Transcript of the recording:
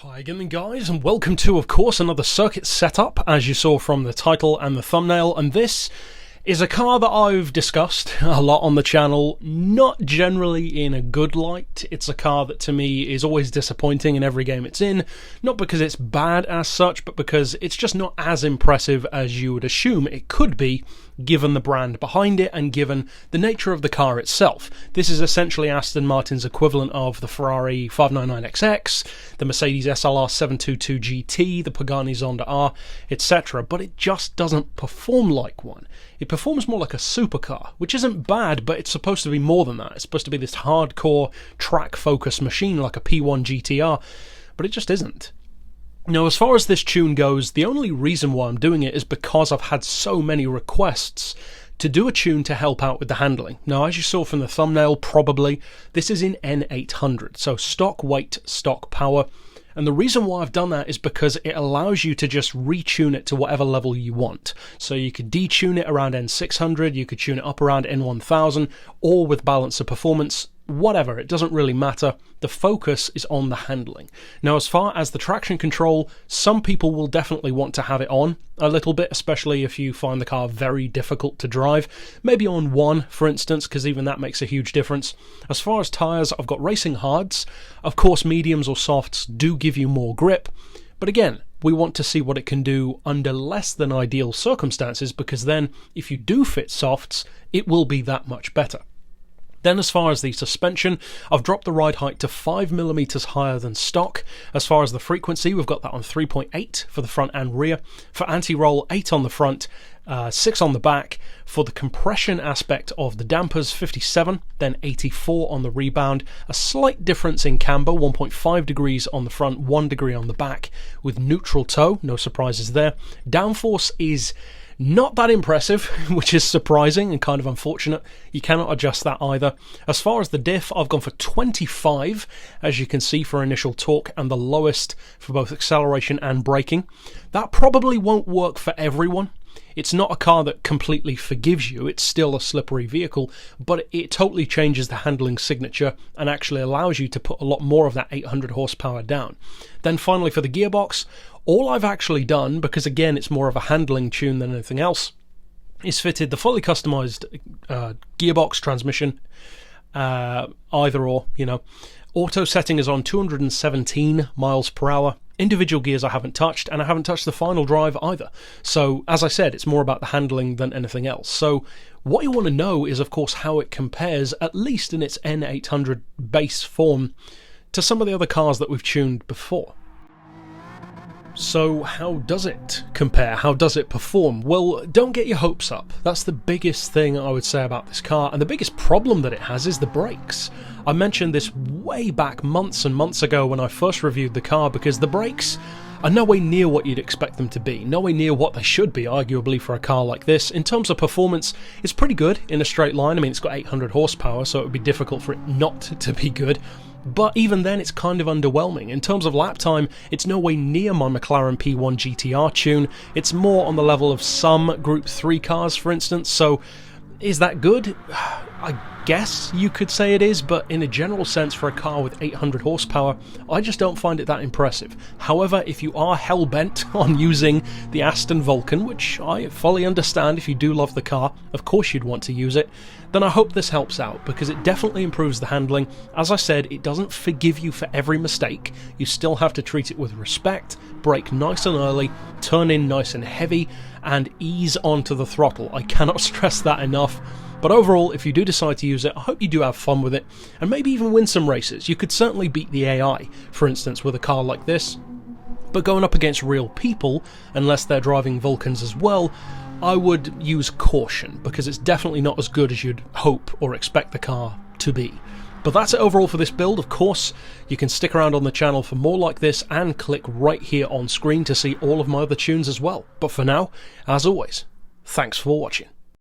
Hi again guys, and welcome to, of course, another circuit setup, as you saw from the title and the thumbnail, and this is a car that I've discussed a lot on the channel, not generally in a good light. It's a car that to me is always disappointing in every game it's in, not because it's bad as such, but because it's just not as impressive as you would assume it could be, given the brand behind it and given the nature of the car itself. This is essentially Aston Martin's equivalent of the Ferrari 599XX, the Mercedes SLR 722 GT, the Pagani Zonda R, etc. But it just doesn't perform like one. It performs more like a supercar, which isn't bad, but it's supposed to be more than that. It's supposed to be this hardcore track-focused machine like a P1 GTR, but it just isn't. Now, as far as this tune goes, the only reason why I'm doing it is because I've had so many requests to do a tune to help out with the handling. Now, as you saw from the thumbnail, probably, this is in N800, so stock weight, stock power. And the reason why I've done that is because it allows you to just retune it to whatever level you want. So you could detune it around N600, you could tune it up around N1000, or with balance of performance, whatever, it doesn't really matter. The focus is on the handling. Now, as far as the traction control, some people will definitely want to have it on a little bit, especially if you find the car very difficult to drive. Maybe on 1, for instance, because even that makes a huge difference. As far as tyres, I've got racing hards. Of course, mediums or softs do give you more grip, but again, we want to see what it can do under less than ideal circumstances, because then, if you do fit softs, it will be that much better. Then as far as the suspension, I've dropped the ride height to 5mm higher than stock. As far as the frequency, we've got that on 3.8 for the front and rear. For anti-roll, 8 on the front, 6 on the back. For the compression aspect of the dampers, 57, then 84 on the rebound. A slight difference in camber, 1.5 degrees on the front, 1 degree on the back, with neutral toe, no surprises there. Downforce is not that impressive, which is surprising and kind of unfortunate. You cannot adjust that either. As far as the diff, I've gone for 25, as you can see, for initial torque, and the lowest for both acceleration and braking. That probably won't work for everyone. It's not a car that completely forgives you, it's still a slippery vehicle, but it totally changes the handling signature and actually allows you to put a lot more of that 800 horsepower down. Then finally for the gearbox, all I've actually done, because again it's more of a handling tune than anything else, is fitted the fully customized gearbox transmission, either or, you know. Auto setting is on 217 miles per hour. Individual gears I haven't touched, and I haven't touched the final drive either. So, as I said, it's more about the handling than anything else. So, what you want to know is, of course, how it compares, at least in its N800 base form, to some of the other cars that we've tuned before. So how does it compare? How does it perform? Well, don't get your hopes up. That's the biggest thing I would say about this car, and the biggest problem that it has is the brakes. I mentioned this way back months and months ago when I first reviewed the car, because the brakes are nowhere near what you'd expect them to be, nowhere near what they should be, arguably, for a car like this. In terms of performance, it's pretty good in a straight line. I mean, it's got 800 horsepower, so it would be difficult for it not to be good. But even then, it's kind of underwhelming. In terms of lap time, it's no way near my McLaren P1 GTR tune. It's more on the level of some Group 3 cars, for instance. So, is that good? I guess you could say it is, but in a general sense, for a car with 800 horsepower, I just don't find it that impressive. However, if you are hell-bent on using the Aston Vulcan, which I fully understand if you do love the car, of course you'd want to use it, then I hope this helps out, because it definitely improves the handling. As I said, it doesn't forgive you for every mistake. You still have to treat it with respect, brake nice and early, turn in nice and heavy, and ease onto the throttle. I cannot stress that enough. But overall, if you do decide to use it, I hope you do have fun with it, and maybe even win some races. You could certainly beat the AI, for instance, with a car like this. But going up against real people, unless they're driving Vulcans as well, I would use caution, because it's definitely not as good as you'd hope or expect the car to be. But that's it overall for this build. Of course, you can stick around on the channel for more like this, and click right here on screen to see all of my other tunes as well. But for now, as always, thanks for watching.